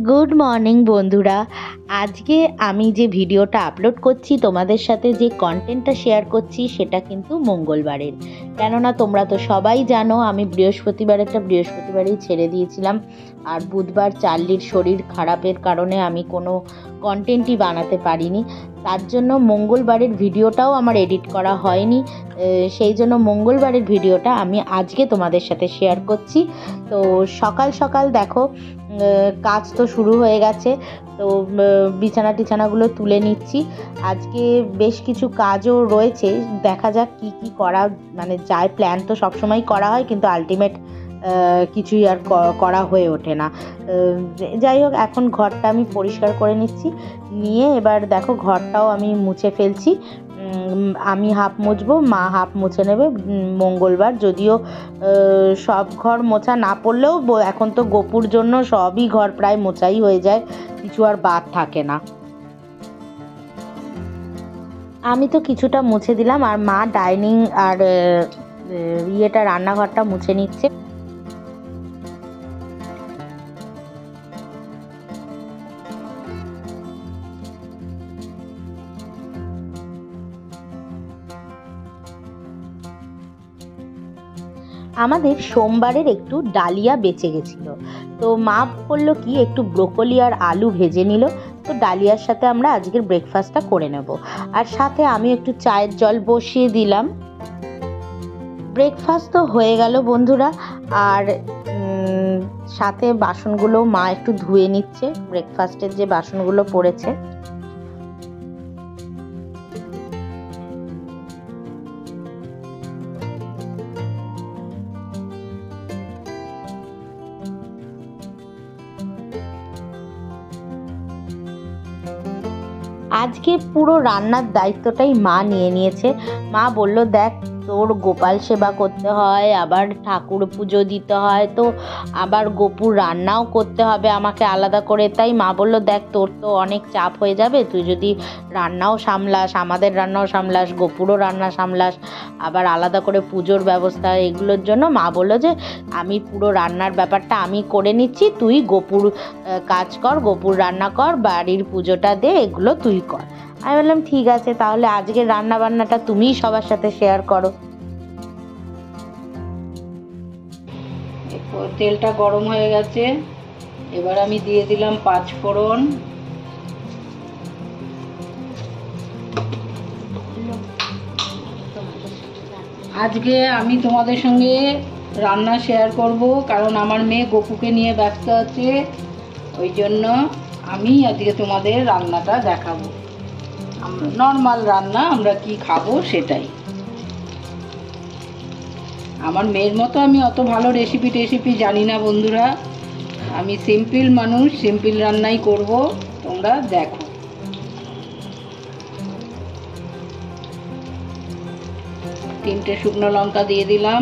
Good morning বন্ধুরা। আজকে আমি যে ভিডিওটা আপলোড করছি, তোমাদের সাথে যে কন্টেন্টটা শেয়ার করছি সেটা কিন্তু মঙ্গলবারের। কেননা তোমরা তো সবাই জানো আমি বৃহস্পতিবারেই ছেড়ে দিয়েছিলাম। আর বুধবার চার্লির শরীর খারাপের কারণে আমি কোনো কন্টেন্টই বানাতে পারিনি। তার জন্য মঙ্গলবারের ভিডিওটাও আমার এডিট করা হয়নি। সেই জন্য মঙ্গলবারের ভিডিওটা আমি আজকে তোমাদের সাথে শেয়ার করছি। তো সকাল সকাল দেখো কাজ তো শুরু হয়ে গেছে। তো বিছানাগুলো তুলে নিচ্ছি। আজকে বেশ কিছু কাজও রয়েছে, দেখা যাক কি কি করা যায়। প্ল্যান তো সবসময় করা হয়, কিন্তু আলটিমেট কিছুই আর করা হয়ে ওঠে না। যাই হোক, এখন ঘরটা আমি পরিষ্কার করে নিচ্ছি, নিয়ে এবার দেখো ঘরটাও আমি মুছে ফেলছি। আমি হাফ মুছবো, মা হাফ মুছে নেবে মঙ্গলবার। যদিও সব ঘর মোছা না পড়লেও এখন তো গোপুর জন্য সবই ঘর প্রায় মোছাই হয়ে যায়, কিছু আর বাদ থাকে না। আমি তো কিছুটা মুছে দিলাম, আর মা ডাইনিং আর রান্নাঘরটা মুছে নিচ্ছে। আমাদের সোমবারের একটু ডালিয়া বেঁচে গেছিলো, তো মা বললো কি একটু ব্রোকলি আর আলু ভেজে নিল। তো ডালিয়ার সাথে আমরা আজকের ব্রেকফাস্টটা করে নেব। আর সাথে আমি একটু চায়ের জল বসিয়ে দিলাম। ব্রেকফাস্ট তো হয়ে গেল বন্ধুরা। আর সাথে বাসনগুলো মা একটু ধুয়ে নিচ্ছে, ব্রেকফাস্টের যে বাসনগুলো পড়েছে। আজকে পুরো রান্নার দায়িত্বটাই মা নিয়ে নিয়েছে। মা বলল, দেখ তোর গোপাল সেবা করতে হয়, আবার ঠাকুর পুজো দিতে হয়, তো আবার গোপুর রান্নাও করতে হবে আমাকে আলাদা করে। তাই মা বলল, দেখ তোর তো অনেক চাপ হয়ে যাবে, তুই যদি রান্নাও সামলাস, আমাদের রান্নাও সামলাস, গোপুরও রান্না সামলাস, আবার আলাদা করে পুজোর ব্যবস্থা, এগুলোর জন্য মা বলল যে আমি পুরো রান্নার ব্যাপারটা আমি করে নিচ্ছি, তুই গোপুর কাজ কর, গোপুর রান্না কর, বাড়ির পুজোটা দে, এগুলো তুই কর। আমি বললাম ঠিক আছে, তাহলে আজকের রান্না বান্নাটা তুমিই সবার সাথে শেয়ার করো। তেলটা গরম হয়ে গেছে, এবার আমি দিয়ে দিলাম 5 ফোড়ন। আজকে আমি তোমাদের সঙ্গে রান্না শেয়ার করব, কারণ আমার মেয়ে গোপুকে নিয়ে ব্যস্ত আছে, ওই জন্য আমি আজকে তোমাদের রান্নাটা দেখাবো। নর্মাল রান্না, আমরা কি খাবো সেটাই। আমার মেয়ের মতো আমি অত ভালো রেসিপি জানি না বন্ধুরা, আমি সিম্পল মানুষ, সিম্পল রান্নাই করব, তোমরা দেখো। তিনটে শুকনো লঙ্কা দিয়ে দিলাম।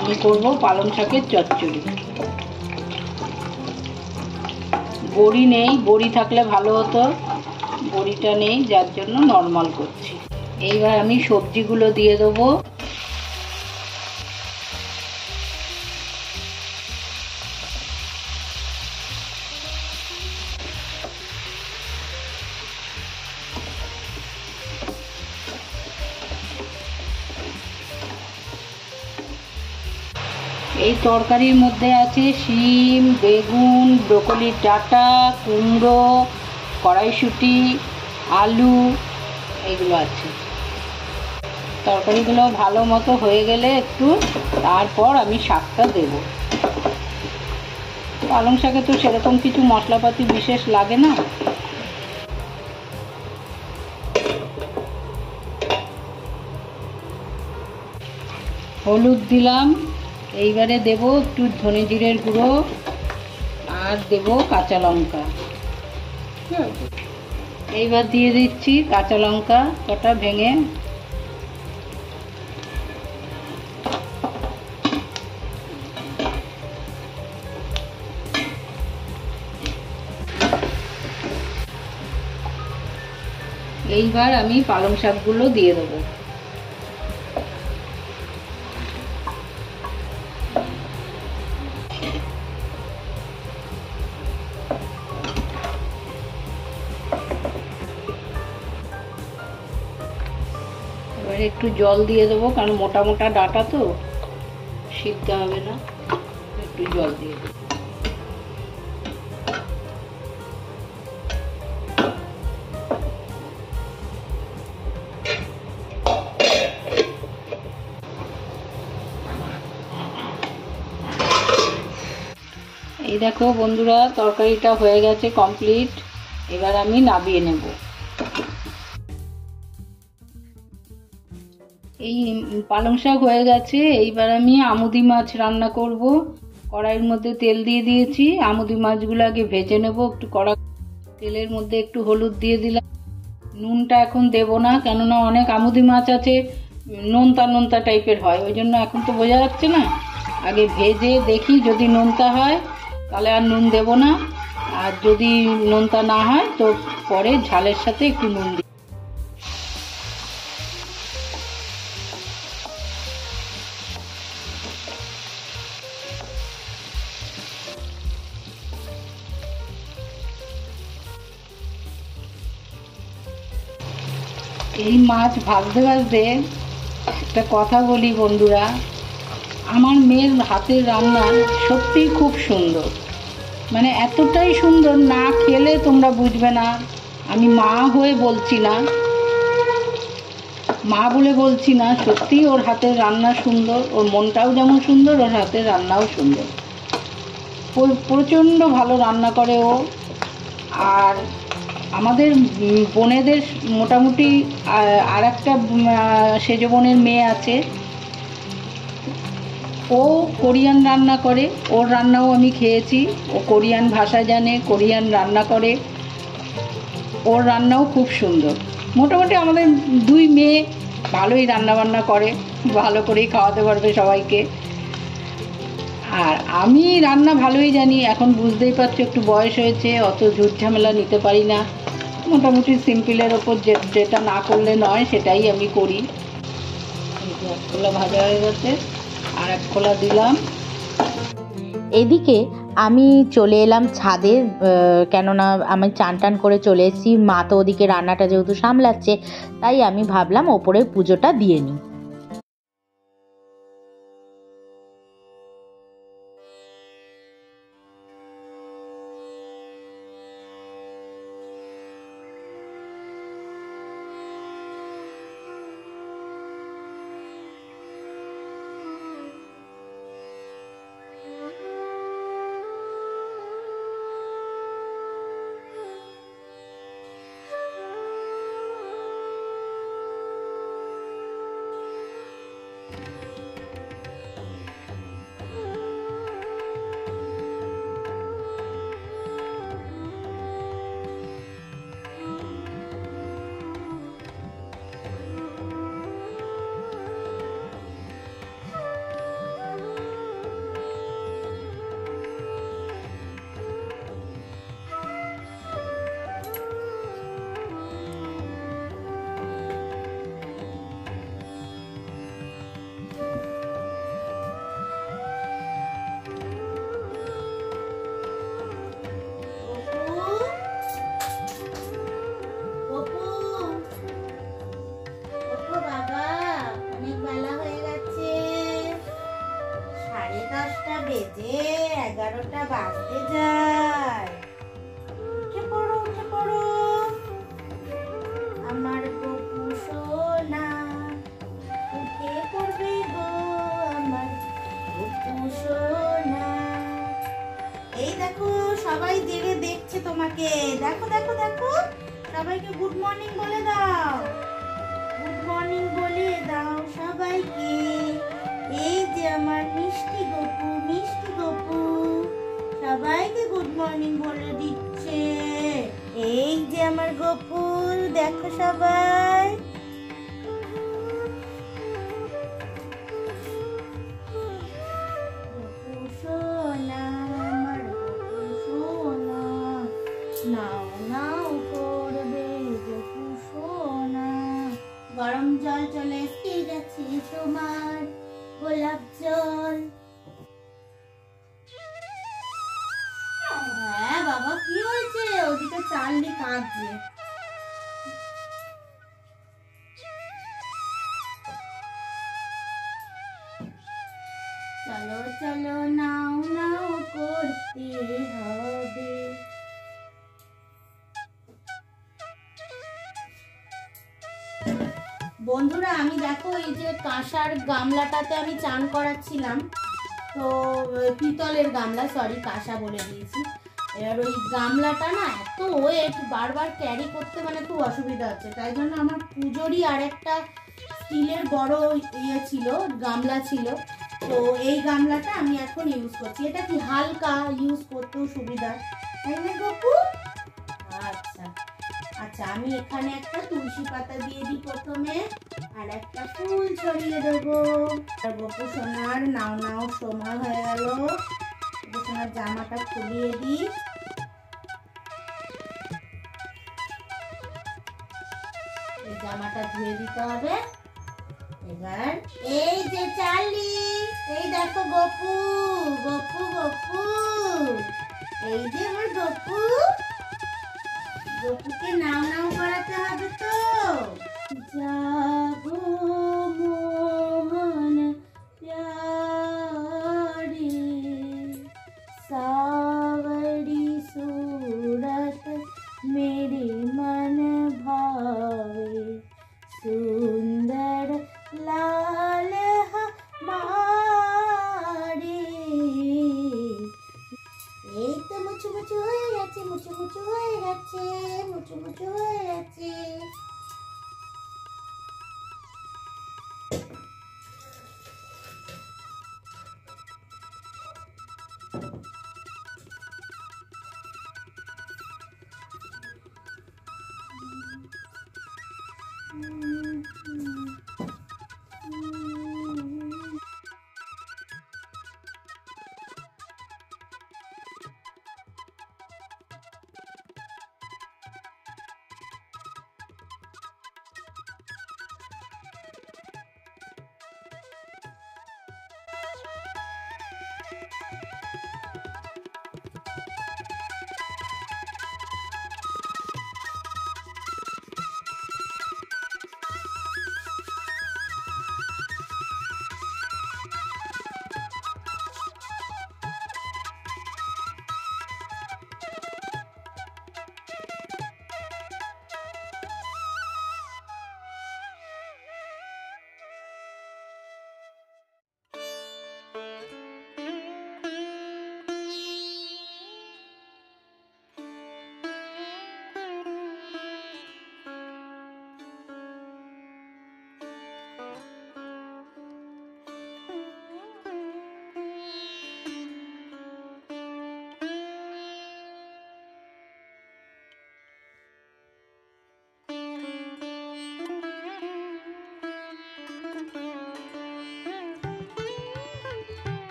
আমি করব পালং শাকের চচ্চড়ি। বড়ি নেই, বড়ি থাকলে ভালো হতো, বড়িটা নেই, যার জন্য নর্মাল করছি। এইবার আমি সবজিগুলো দিয়ে দেবো। এই তরকারির মধ্যে আছে শিম, বেগুন, ব্রোকলির ডাঁটা, কুমড়ো, কড়াইশুঁটি, আলু, এগুলো আছে। তরকারিগুলো ভালো মতো হয়ে গেলে একটু, তারপর আমি শাকটা দেব। পালং শাকে তো সেরকম কিছু মশলাপাতি বিশেষ লাগে না। হলুদ দিলাম, এইবারে দেব একটু ধনে জিরের গুঁড়ো, আর দেব কাঁচা লঙ্কা। এইবার দিয়ে দিচ্ছি কাঁচা লঙ্কা কটা ভেঙে। এইবার আমি পালং শাকগুলো দিয়ে দেবো। একটু জল দিয়ে দেবো, কারণ মোটা মোটা ডাঁটা তো সিদ্ধ হবে না, একটু জল দিয়ে দেবো। এই দেখো বন্ধুরা, তরকারিটা হয়ে গেছে কমপ্লিট। এবার আমি নামিয়ে নেব। এই পালং শাক হয়ে গেছে। এইবার আমি আমুদি মাছ রান্না করব। কড়াইয়ের মধ্যে তেল দিয়ে দিয়েছি। আমুদি মাছগুলো আগে ভেজে নেব। একটু কড়া তেলের মধ্যে একটু হলুদ দিয়ে দিলাম। নুনটা এখন দেব না, কেননা অনেক আমুদি মাছ আছে নোনতা নোনতা টাইপের হয়, ওই জন্য এখন তো বোঝা যাচ্ছে না। আগে ভেজে দেখি, যদি নোনতা হয় তাহলে আর নুন দেব না, আর যদি নোনতা না হয় তো পরে ঝালের সাথে একটু নুন দিই। এই মাছ ভাজতে ভাজতে একটা কথা বলি বন্ধুরা, আমার মেয়ের হাতের রান্না সত্যিই খুব সুন্দর, মানে এতটাই সুন্দর, না খেলে তোমরা বুঝবে না। আমি মা হয়ে বলছি না, মা বলে বলছি না, সত্যিই ওর হাতের রান্না সুন্দর। ওর মনটাও যেমন সুন্দর, ওর হাতের রান্নাও সুন্দর। প্রচণ্ড ভালো রান্না করে ও। আর আমাদের বোনেদের মোটামুটি আর একটা সেজ বোনের মেয়ে আছে, ও কোরিয়ান রান্না করে। ওর রান্নাও আমি খেয়েছি। ও কোরিয়ান ভাষা জানে, কোরিয়ান রান্না করে। ওর রান্নাও খুব সুন্দর। মোটামুটি আমাদের দুই মেয়ে ভালোই রান্না বান্না করে, ভালো করেই খাওয়াতে পারবে সবাইকে। আর আমি রান্না ভালোই জানি। এখন বুঝতেই পারছো, একটু বয়স হয়েছে, অত ঝুট ঝামেলা নিতে পারি না। মোটামুটি সিম্পলের ওপর যেটা না করলে নয় সেটাই আমি করি। এক খোলা ভাজা হয়ে গেছে, আর এক খোলা দিলাম। এদিকে আমি চলে এলাম ছাদে, কেননা আমি চান টান করে চলে এসেছি। মা তো ওদিকে রান্নাটা যেহেতু সামলাচ্ছে, তাই আমি ভাবলাম ওপরের পুজোটা দিয়ে নিই। বেজে 11টা বাজতে যায়। উঠে পড়ো, উঠে পড়ো আমার গপু সোনা, উঠে পড়বে গো আমার গপু সোনা। এই দেখো সবাই জেগে দেখছে তোমাকে। দেখো দেখো দেখো, সবাইকে গুড মর্নিং বলে দাও, গুড মর্নিং বলে দাও সবাইকে। এই যে আমার মিষ্টি গপু, মিষ্টি গপু সবাইকে গুড মর্নিং বলে দিচ্ছে। এই যে আমার গপু, দেখো সবাই। গপু সোনা, আমার গপু সোনা, নাও নাও করবে গপু সোনা। গরম জল চলে এসে গেছে তোমার, গোলাপ জল। হ্যাঁ বাবা, কি হয়েছে? ওদিকে চার্লি কাঁদছে। চলো চলো নাও নাও করতে হবে। বন্ধুরা আমি দেখো এই যে কাঁসার গামলাটাতে আমি চান করাচ্ছিলাম, তো পিতলের গামলা, সরি কাঁসা বলে দিয়েছি। এবার ওই গামলাটা না এত ওয়েট, বারবার ক্যারি করতে মানে খুব অসুবিধা হচ্ছে, তাই জন্য আমার পুজোরই আর একটা স্টিলের বড় ইয়ে ছিল, গামলা ছিল, তো এই গামলাটা আমি এখন ইউজ করছি। এটা কি হালকা, ইউজ করতেও সুবিধা, তাই না গপু? আচ্ছা আচ্ছা, আমি এখানে একটা তুলসী পাতা দিয়ে দিই প্রথমে, আর একটা ফুল ছড়িয়ে দেবো। গপু সোনার নাও নাও সময় হয়ে গেল, সোনার জামাটা খুলিয়ে দিই। এই জামাটা ধুয়ে দিতে হবে। এবার এই যে চার্লি, এই দেখো গপু গপু গপু, এই যে আমার গপু, গপুকে নাও নাও করাতে হবে তো। জাগো মোহন প্যারে, सावरी सूरत मेरे मन भावे, सुंदर लाल हमारे। এই তো মুচু মুচু হয়ে গেছে, মুচু মুচু হয়ে গেছে, মুচু মুচু হয়ে গেছে।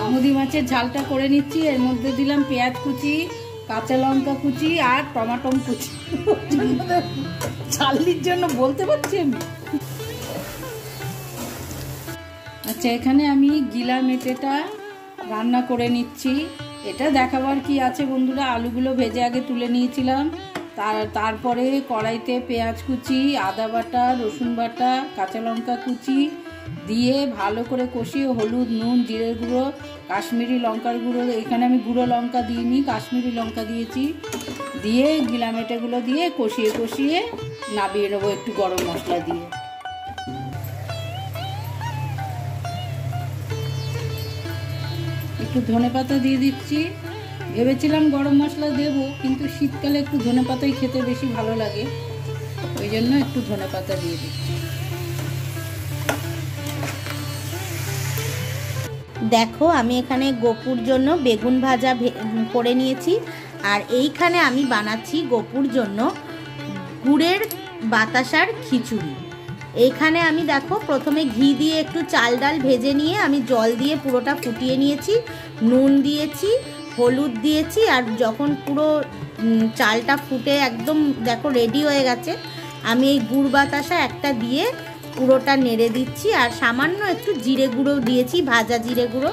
আমুদি মাছের ঝালটা করে নিচ্ছি, এর মধ্যে দিলাম পেঁয়াজ কুচি, কাঁচা লঙ্কা কুচি আর টমেটো কুচি। চাল্লির জন্য বলতে পারছি আমি। আচ্ছা, এখানে আমি গিলা মেটেটা রান্না করে নিচ্ছি। এটা দেখাবার কি আছে বন্ধুরা, আলুগুলো ভেজে আগে তুলে নিয়েছিলাম, তারপরে কড়াইতে পেঁয়াজ কুচি, আদা বাটা, রসুন বাটা, কাঁচা লঙ্কা কুচি দিয়ে ভালো করে কষিয়ে হলুদ, নুন, জিরে গুঁড়ো, কাশ্মীরি লঙ্কার গুঁড়ো, এখানে আমি গুঁড়ো লঙ্কা দিইনি, কাশ্মীরি লঙ্কা দিয়েছি, দিয়ে গিলামেটেগুলো দিয়ে কষিয়ে কষিয়ে নামিয়ে নেবো একটু গরম মশলা দিয়ে। একটু ধনেপাতা দিয়ে দিচ্ছি। ভেবেছিলাম গরম মশলা দেব, কিন্তু শীতকালে একটু ধনেপাতাই খেতে বেশি ভালো লাগে, ওই জন্য একটু ধনেপাতা দিয়ে দিচ্ছি। দেখো আমি এখানে গপুর জন্য বেগুন ভাজা করে নিয়েছি, আর এইখানে আমি বানাচ্ছি গপুর জন্য গুড়ের বাতাসার খিচুড়ি। এইখানে আমি দেখো প্রথমে ঘি দিয়ে একটু চাল ডাল ভেজে নিয়ে আমি জল দিয়ে পুরোটা ফুটিয়ে নিয়েছি, নুন দিয়েছি, হলুদ দিয়েছি, আর যখন পুরো চালটা ফুটে একদম দেখো রেডি হয়ে গেছে, আমি এই গুড় বাতাসা একটা দিয়ে পুরোটা নেড়ে দিচ্ছি। আর সামান্য একটু জিরে গুঁড়ো দিয়েছি, ভাজা জিরে গুঁড়ো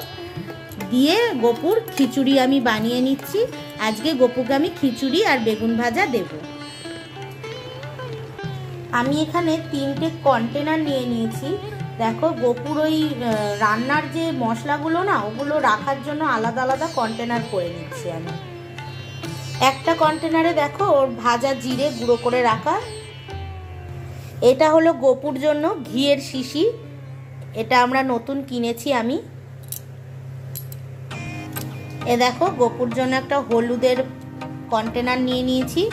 দিয়ে গোপুর খিচুড়ি আমি বানিয়ে নিচ্ছি। আজকে গোপুকে আমি খিচুড়ি আর বেগুন ভাজা দেব। আমি এখানে 3টে কন্টেনার নিয়ে নিয়েছি। দেখো গোপুর ওই রান্নার যে মশলাগুলো না, ওগুলো রাখার জন্য আলাদা আলাদা কন্টেনার করে নিচ্ছি আমি। একটা কন্টেনারে দেখো ওর ভাজা জিরে গুঁড়ো করে রাখা। এটা হলো গোপুর জন্য ঘিয়ের শিশি, এটা আমরা নতুন কিনেছি আমি। এ দেখো গোপুর জন্য একটা হলুদের কন্টেনার নিয়ে নিয়েছি।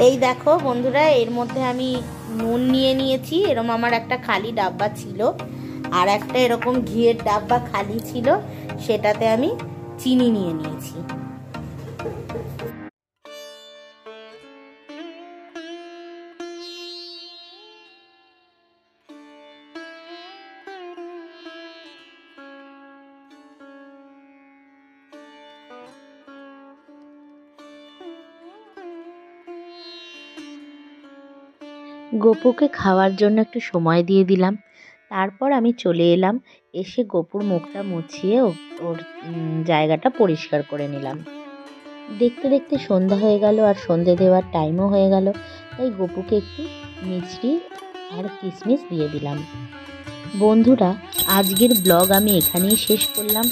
এই দেখো বন্ধুরা, এর মধ্যে আমি নুন নিয়ে নিয়েছি, এরকম আমার একটা খালি ডাব্বা ছিল, আর একটা এরকম ঘিয়ের ডাব্বা খালি ছিল, সেটাতে আমি চিনি নিয়ে নিয়েছি। গোপুকে খাওয়ার জন্য একটু সময় দিয়ে দিলাম, তারপর আমি চলে এলাম, এসে গোপুর মুখটা মুছিয়ে ওর জায়গাটা পরিষ্কার করে নিলাম। দেখতে দেখতে সন্ধ্যা হয়ে গেল, আর সন্ধে দেওয়ার টাইমও হয়ে গেল, তাই গোপুকে একটু মিষ্টি আর কিশমিশ দিয়ে দিলাম। বন্ধুরা, আজকের ব্লগ আমি এখানেই শেষ করলাম।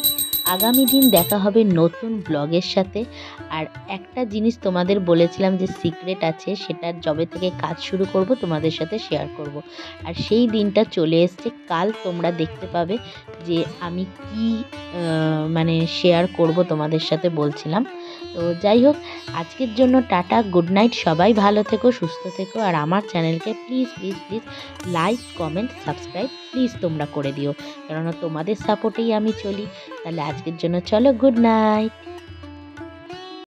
আগামী দিন দেখা হবে নতুন ব্লগের সাথে। আর একটা জিনিস তোমাদের বলেছিলাম যে সিক্রেট আছে, সেটার যবে থেকে কাজ শুরু করব তোমাদের সাথে শেয়ার করব। আর সেই দিনটা চলে এসছে, কাল তোমরা দেখতে পাবে যে আমি কি মানে শেয়ার করব তোমাদের সাথে বলছিলাম। তো যাই হোক, আজকের জন্য টাটা, গুড নাইট, সবাই ভালো থেকো, সুস্থ থেকো। আর আমার চ্যানেলকে please please please like, comment, subscribe please তোমরা করে দিও, কেননা তোমাদের সাপোর্টেই আমি চলি। তাহলে আজকের জন্য চলো, গুড নাইট।